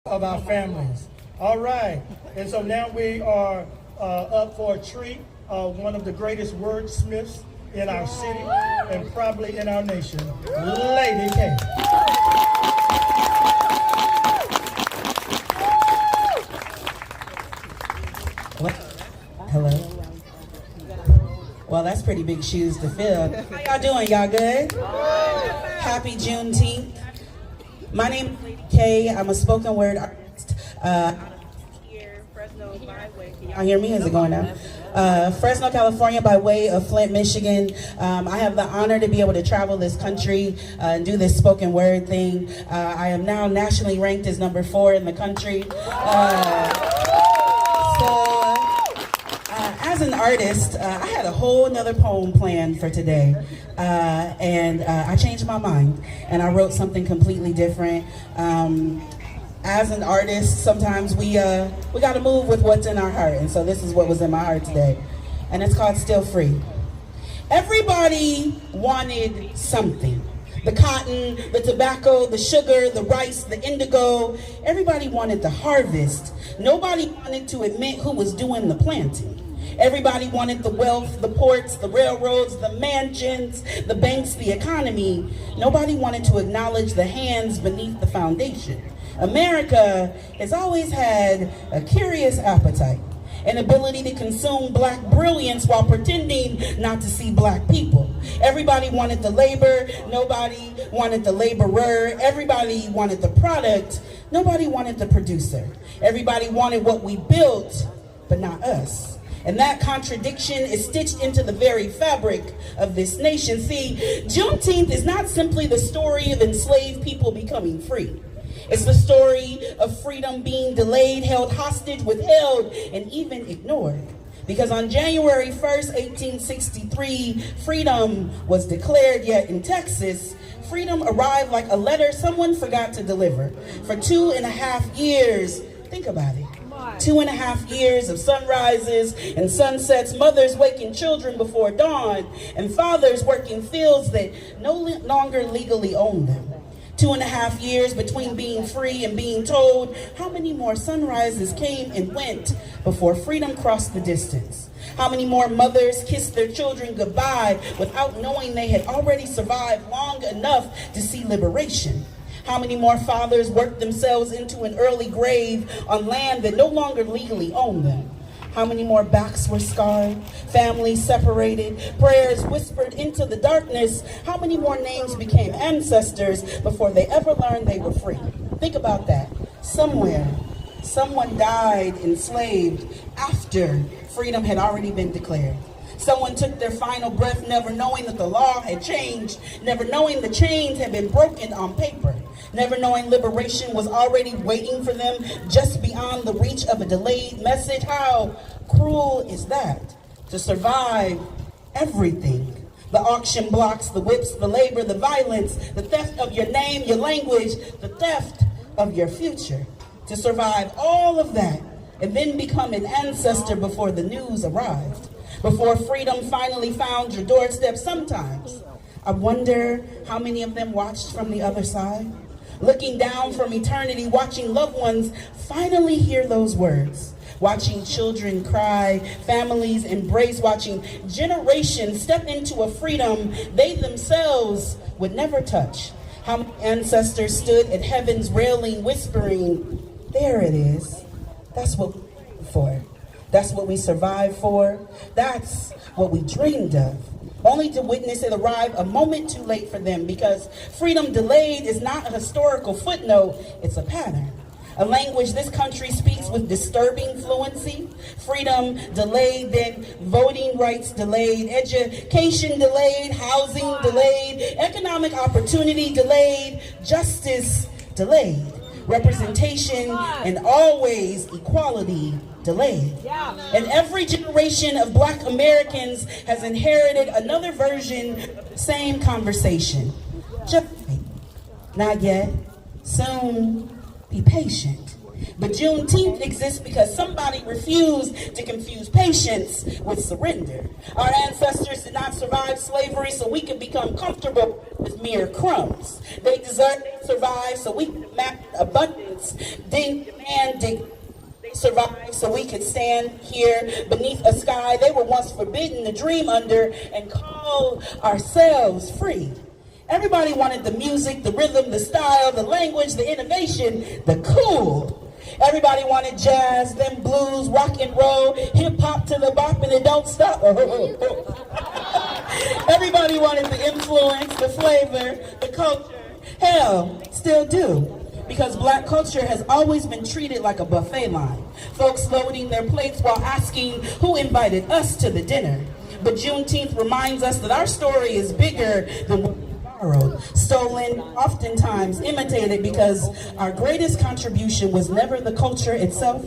of our families. All right, and so now we are up for a treat. One of the greatest wordsmiths in our city and probably in our nation, LadyK. Hello. Well, that's pretty big shoes to fill. How y'all doing? Y'all good? Happy Juneteenth. My name is LadyK. I'm a spoken word artist. Here, Fresno, by way. Can y'all hear me? Is it going now? Fresno, California, by way of Flint, Michigan. I have the honor to be able to travel this country and do this spoken word thing. I am now nationally ranked as number 4 in the country. As an artist, I had a whole nother poem planned for today, and I changed my mind, and I wrote something completely different. As an artist, sometimes we got to move with what's in our heart, and so this is what was in my heart today, and it's called Still Free. Everybody wanted something. The cotton, the tobacco, the sugar, the rice, the indigo. Everybody wanted the harvest. Nobody wanted to admit who was doing the planting. Everybody wanted the wealth, the ports, the railroads, the mansions, the banks, the economy. Nobody wanted to acknowledge the hands beneath the foundation. America has always had a curious appetite, an ability to consume black brilliance while pretending not to see black people. Everybody wanted the labor, nobody wanted the laborer. Everybody wanted the product, nobody wanted the producer. Everybody wanted what we built, but not us. And that contradiction is stitched into the very fabric of this nation. See, Juneteenth is not simply the story of enslaved people becoming free. It's the story of freedom being delayed, held hostage, withheld, and even ignored. Because on January 1st, 1863, freedom was declared, yet in Texas, freedom arrived like a letter someone forgot to deliver. For 2.5 years, think about it. 2.5 years of sunrises and sunsets, mothers waking children before dawn, and fathers working fields that no longer legally own them. 2.5 years between being free and being told how many more sunrises came and went before freedom crossed the distance. How many more mothers kissed their children goodbye without knowing they had already survived long enough to see liberation. How many more fathers worked themselves into an early grave on land that no longer legally owned them? How many more backs were scarred, families separated, prayers whispered into the darkness? How many more names became ancestors before they ever learned they were free? Think about that. Somewhere, someone died enslaved after freedom had already been declared. Someone took their final breath never knowing that the law had changed, never knowing the chains had been broken on paper, never knowing liberation was already waiting for them just beyond the reach of a delayed message. How cruel is that? To survive everything. The auction blocks, the whips, the labor, the violence, the theft of your name, your language, the theft of your future. To survive all of that and then become an ancestor before the news arrived. Before freedom finally found your doorstep. Sometimes I wonder how many of them watched from the other side, looking down from eternity, watching loved ones finally hear those words, watching children cry, families embrace, watching generations step into a freedom they themselves would never touch. How many ancestors stood at heaven's railing whispering, "There it is. That's what we prayed for. That's what we survived for. That's what we dreamed of." Only to witness it arrive a moment too late for them, because freedom delayed is not a historical footnote, it's a pattern. A language this country speaks with disturbing fluency. Freedom delayed, then voting rights delayed, education delayed, housing delayed, economic opportunity delayed, justice delayed, representation and always equality delayed. And every generation of Black Americans has inherited another version of the same conversation. Just wait. Not yet. Soon. Be patient. But Juneteenth exists because somebody refused to confuse patience with surrender. Our ancestors did not survive slavery so we could become comfortable with mere crumbs. They deserve, they survive so we can demand abundance. They survive so we could stand here beneath a sky they were once forbidden to dream under and call ourselves free. Everybody wanted the music, the rhythm, the style, the language, the innovation, the cool. Everybody wanted jazz, then blues, rock and roll, hip hop to the bop and it don't stop. Everybody wanted the influence, the flavor, the culture. Hell, still do. Because black culture has always been treated like a buffet line. Folks loading their plates while asking who invited us to the dinner. But Juneteenth reminds us that our story is bigger than what we borrowed, stolen, oftentimes imitated, because our greatest contribution was never the culture itself.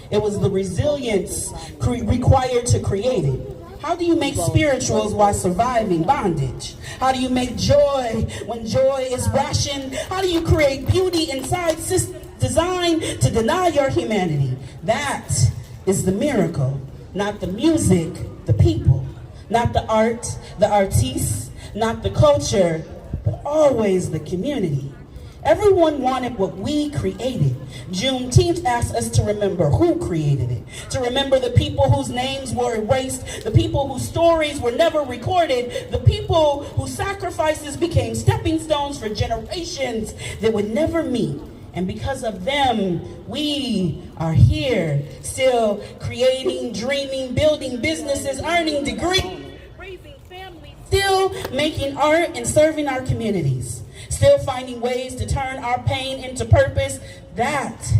It was the resilience required to create it. How do you make spirituals while surviving bondage? How do you make joy when joy is rationed? How do you create beauty inside systems designed to deny your humanity? That is the miracle, not the music, the people, not the art, the artists, not the culture, but always the community. Everyone wanted what we created. Juneteenth asks us to remember who created it, to remember the people whose names were erased, the people whose stories were never recorded, the people whose sacrifices became stepping stones for generations that would never meet. And because of them, we are here, still creating, dreaming, building businesses, earning degrees, raising families, still making art and serving our communities. Still finding ways to turn our pain into purpose. That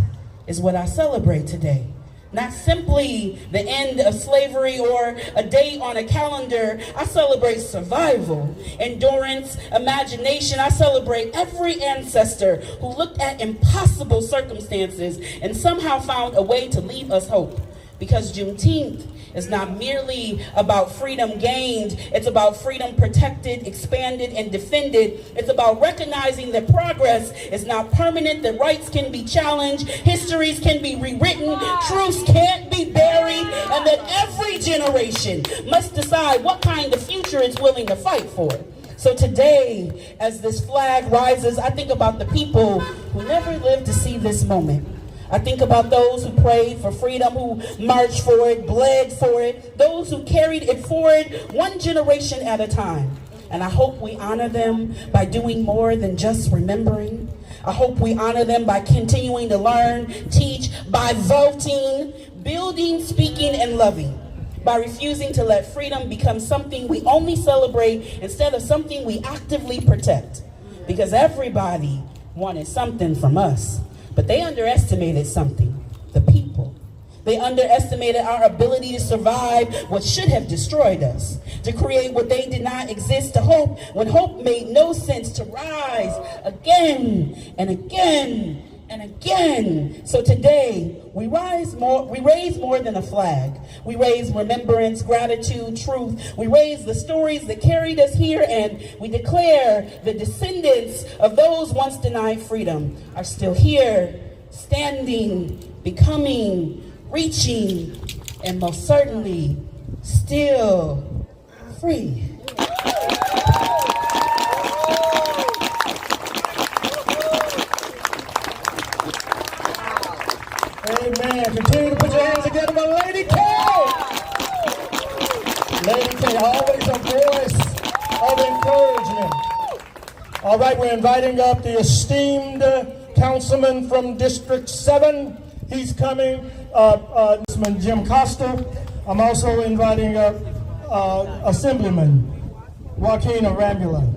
is what I celebrate today. Not simply the end of slavery or a date on a calendar. I celebrate survival, endurance, imagination. I celebrate every ancestor who looked at impossible circumstances and somehow found a way to leave us hope. Because Juneteenth is not merely about freedom gained, it's about freedom protected, expanded, and defended. It's about recognizing that progress is not permanent, that rights can be challenged, histories can be rewritten, truths can't be buried, and that every generation must decide what kind of future it's willing to fight for. So today, as this flag rises, I think about the people who never lived to see this moment. I think about those who prayed for freedom, who marched for it, bled for it, those who carried it forward one generation at a time. And I hope we honor them by doing more than just remembering. I hope we honor them by continuing to learn, teach, by voting, building, speaking, and loving. By refusing to let freedom become something we only celebrate instead of something we actively protect. Because everybody wanted something from us. But they underestimated something, the people. They underestimated our ability to survive what should have destroyed us, to create what they did not exist, to hope when hope made no sense, to rise again and again and again. So today, we raise more than a flag. We raise remembrance, gratitude, truth. We raise the stories that carried us here, and we declare the descendants of those once denied freedom are still here, standing, becoming, reaching, and most certainly still free. Amen. Continue to put your hands together for LadyK. LadyK, always a voice of encouragement. All right, we're inviting up the esteemed councilman from District 7. He's coming, Councilman Jim Costa. I'm also inviting up Assemblyman Joaquin Arambula.